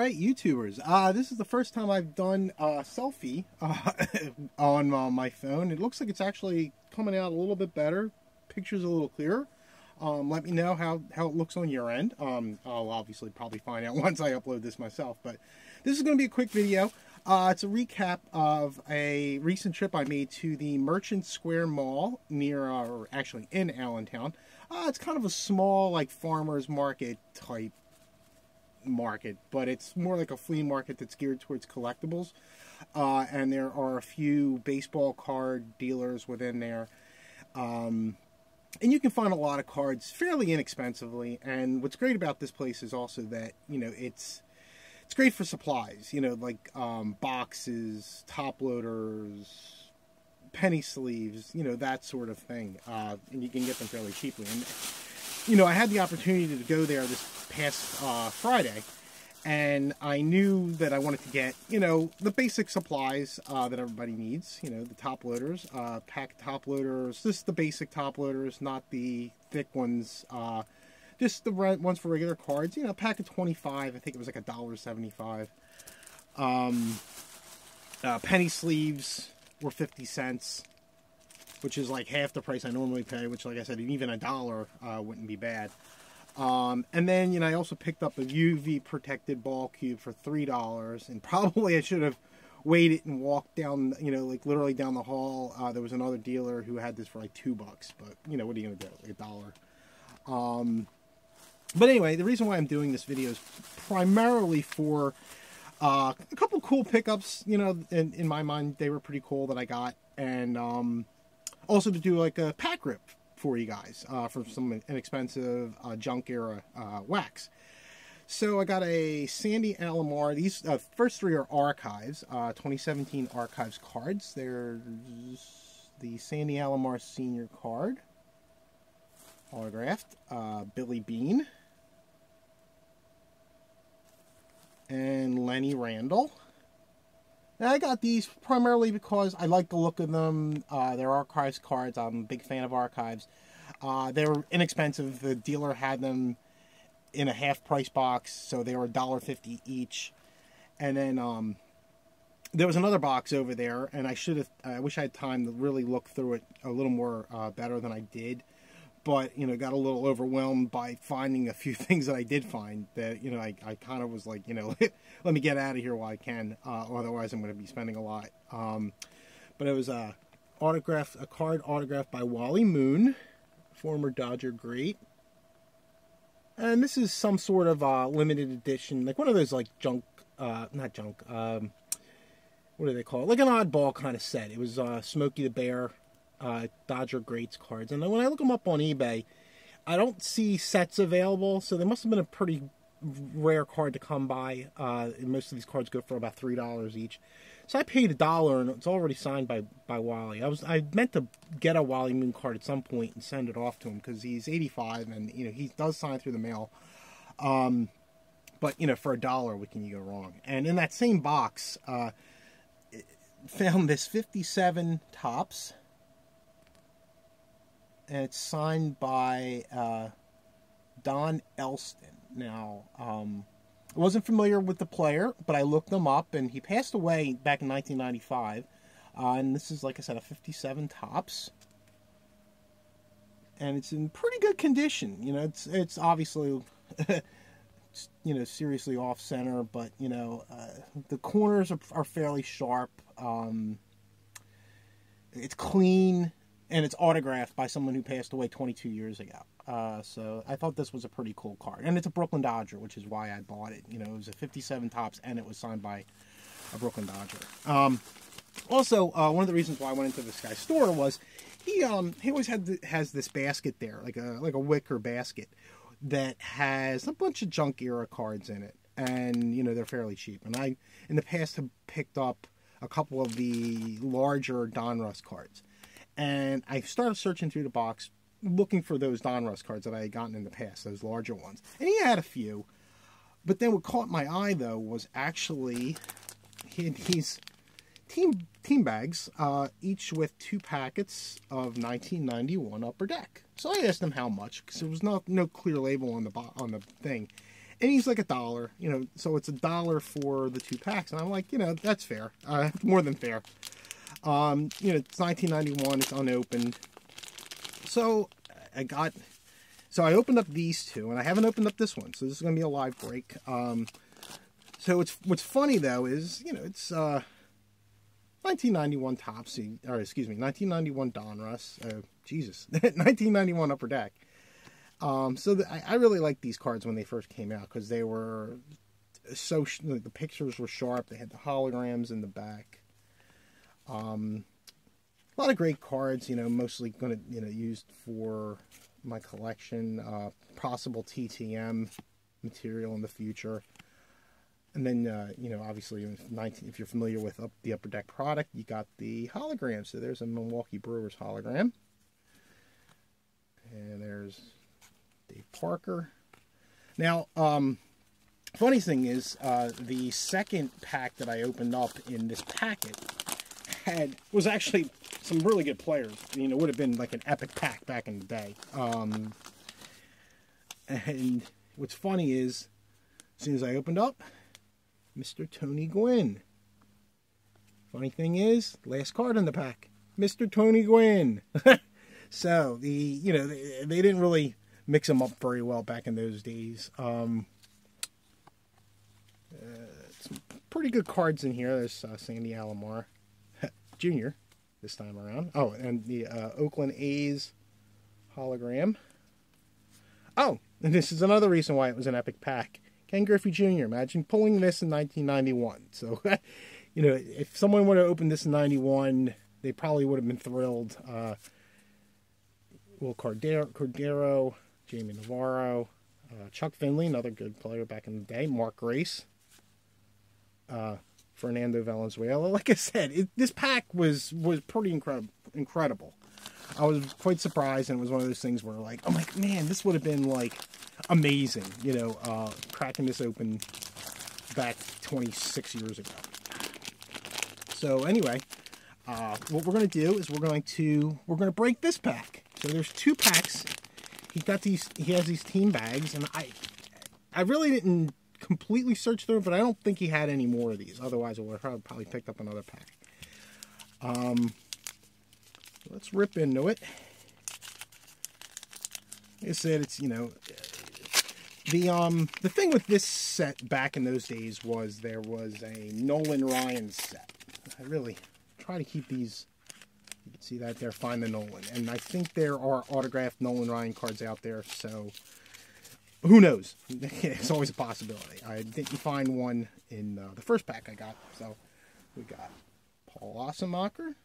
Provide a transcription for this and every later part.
Alright, YouTubers. This is the first time I've done a selfie on my phone. It looks like it's actually coming out a little bit better. Picture's a little clearer. Let me know how it looks on your end. I'll obviously probably find out once I upload this myself. But this is going to be a quick video. It's a recap of a recent trip I made to the Merchant Square Mall near, or actually in Allentown. It's kind of a small, like, farmer's market type market, but it's more like a flea market that's geared towards collectibles, and there are a few baseball card dealers within there, and you can find a lot of cards fairly inexpensively. And what's great about this place is also that, you know, it's great for supplies, you know, like boxes, top loaders, penny sleeves, you know, that sort of thing, and you can get them fairly cheaply. And you know, I had the opportunity to go there this past Friday, and I knew that I wanted to get, you know, the basic supplies that everybody needs. You know, the top loaders, pack top loaders, just the basic top loaders, not the thick ones, just the ones for regular cards. You know, pack of 25, I think it was like $1.75. Penny sleeves were 50 cents. Which is like half the price I normally pay, which, like I said, even $1 wouldn't be bad. And then, you know, I also picked up a UV protected ball cube for $3, and probably I should have waited and walked down, you know, like literally down the hall. There was another dealer who had this for like $2, but, you know, what are you going to do? Like $1. But anyway, the reason why I'm doing this video is primarily for a couple cool pickups, you know, in my mind, they were pretty cool that I got, and also to do like a pack rip for you guys for some inexpensive junk era wax. So I got a Sandy Alomar. These first three are archives, 2017 archives cards. There's the Sandy Alomar senior card, autographed, Billy Bean, and Lenny Randall. And I got these primarily because I like the look of them. They're archives cards. I'm a big fan of archives. They were inexpensive. The dealer had them in a half price box, so they were $1.50 each. And then there was another box over there, and I wish I had time to really look through it a little more better than I did. But, you know, got a little overwhelmed by finding a few things that I did find that, you know, I kind of was like, you know, let me get out of here while I can, otherwise I'm going to be spending a lot. But it was a card autographed by Wally Moon, former Dodger great. And this is some sort of limited edition, like one of those like junk, not junk, what do they call it? Like an oddball kind of set. It was Smokey the Bear. Dodger Greats cards, and then when I look them up on eBay, I don't see sets available, so they must have been a pretty rare card to come by. Most of these cards go for about $3 each, so I paid $1, and it's already signed by Wally. I meant to get a Wally Moon card at some point and send it off to him because he's 85, and you know he does sign through the mail. But you know, for $1, what can you go wrong? And in that same box, found this 57 Topps. And it's signed by Don Elston. Now, I wasn't familiar with the player, but I looked him up, and he passed away back in 1995. And this is, like I said, a 57 Topps. And it's in pretty good condition. You know, it's obviously, you know, seriously off-center, but, you know, the corners are fairly sharp. It's clean. And it's autographed by someone who passed away 22 years ago. So I thought this was a pretty cool card. And it's a Brooklyn Dodger, which is why I bought it. You know, it was a 57 Topps, and it was signed by a Brooklyn Dodger. Also, one of the reasons why I went into this guy's store was he always has this basket there, like a wicker basket, that has a bunch of junk era cards in it. And, you know, they're fairly cheap. And I, in the past, have picked up a couple of the larger Donruss cards. And I started searching through the box, looking for those Donruss cards that I had gotten in the past, those larger ones. And he had a few. But then what caught my eye, though, was actually these team bags, each with 2 packets of 1991 Upper Deck. So I asked him how much, because there was no clear label on the thing. And he's like $1, you know, so it's $1 for the 2 packs. And I'm like, you know, that's fair. More than fair. You know, it's 1991. It's unopened. So I opened up these 2, and I haven't opened up this one. So this is going to be a live break. So what's funny though is, you know, it's 1991 Topsy, or excuse me, 1991 Donruss. Jesus, 1991 Upper Deck. So I really liked these cards when they first came out because they were so the pictures were sharp. They had the holograms in the back. A lot of great cards. You know, mostly going to used for my collection. Possible TTM material in the future. And then, you know, obviously, if you're familiar with the Upper Deck product, you got the hologram. So there's a Milwaukee Brewers hologram. And there's Dave Parker. Now, funny thing is, the second pack that I opened up in this packet was actually some really good players. You know, it would have been like an epic pack back in the day. And what's funny is, as soon as I opened up, Mr. Tony Gwynn. Funny thing is, last card in the pack, Mr. Tony Gwynn. So you know, they didn't really mix them up very well back in those days. Some pretty good cards in here. There's Sandy Alomar Jr. this time around. Oh, and the Oakland A's hologram. Oh, and this is another reason why it was an epic pack. Ken Griffey Jr. Imagine pulling this in 1991. So, you know, if someone would have opened this in 91, they probably would have been thrilled. Will Cordero, Jamie Navarro, Chuck Finley, another good player back in the day, Mark Grace, Fernando Valenzuela. Like I said, this pack was pretty incredible. I was quite surprised, and it was one of those things where, like, I'm like, man, this would have been, like, amazing, you know, cracking this open back 26 years ago. So, anyway, what we're going to do is we're going to break this pack. So, there's 2 packs. He has these team bags, and I really didn't completely search through it, but I don't think he had any more of these. Otherwise, I would have probably picked up another pack. Let's rip into it. Like I said, it's, you know, the thing with this set back in those days was there was a Nolan Ryan set. I really try to keep these. You can see that there. Find the Nolan, and I think there are autographed Nolan Ryan cards out there. So who knows? It's always a possibility. I didn't find one in the first pack I got. So we got Paul Ossenmacher.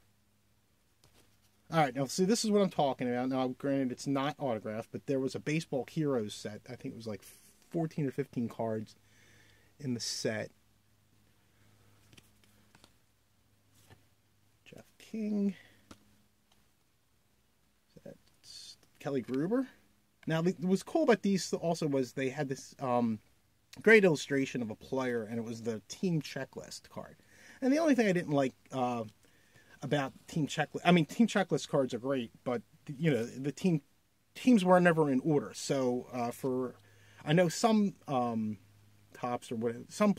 All right, now see, this is what I'm talking about. Now, granted, it's not autographed, but there was a Baseball Heroes set. I think it was like 14 or 15 cards in the set. Jeff King. That's Kelly Gruber. Now, what was cool about these also was they had this great illustration of a player, and it was the team checklist card. And the only thing I didn't like about team checklist, I mean, team checklist cards are great, but you know, the teams were never in order. So I know some tops or whatever, some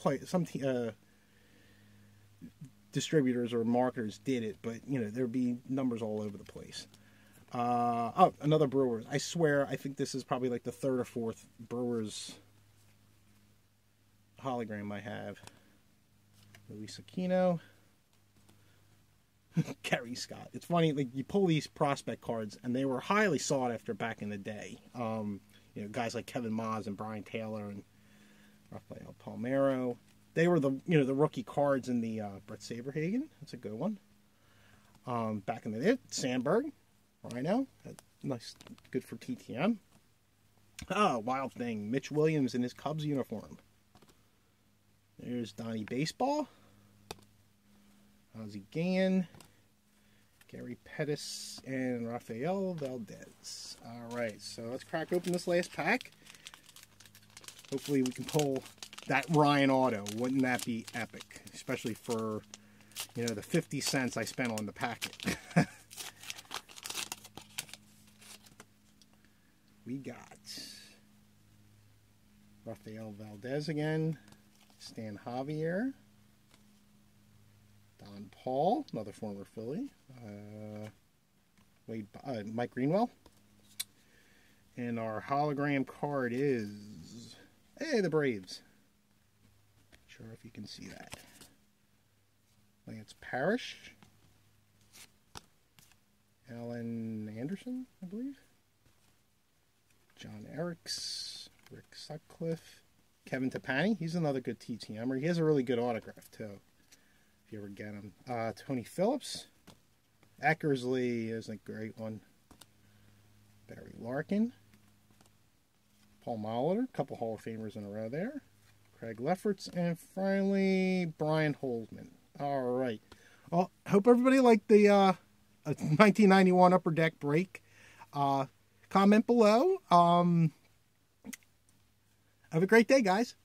distributors or marketers did it, but you know, there'd be numbers all over the place. Oh, another Brewers. I swear, I think this is probably like the 3rd or 4th Brewers hologram I have. Luis Aquino. Kerry Scott. It's funny, like, you pull these prospect cards, and they were highly sought after back in the day. You know, guys like Kevin Maas and Brian Taylor and Rafael Palmeiro. They were the rookie cards in the Brett Saberhagen. That's a good one. Back in the day, Sandberg, Rhino, nice, good for TTM. Wild thing, Mitch Williams in his Cubs uniform. There's Donnie Baseball. Ozzie Gann, Gary Pettis, and Rafael Valdez. Alright, so let's crack open this last pack. Hopefully we can pull that Ryan auto. Wouldn't that be epic? Especially for, you know, the 50 cents I spent on the packet. We got Rafael Valdez again. Stan Javier. Don Paul, another former Philly. Mike Greenwell. And our hologram card is, hey, the Braves. Not sure if you can see that. Lance Parrish. Alan Anderson, I believe. John Eriks. Rick Sutcliffe. Kevin Tapani. He's another good TTMer. He has a really good autograph, too, if you ever get him. Tony Phillips. Eckersley is a great one. Barry Larkin. Paul Molitor. A couple Hall of Famers in a row there. Craig Lefferts. And finally, Brian Holzman. All right. Well, hope everybody liked the 1991 Upper Deck break. Comment below. Have a great day, guys.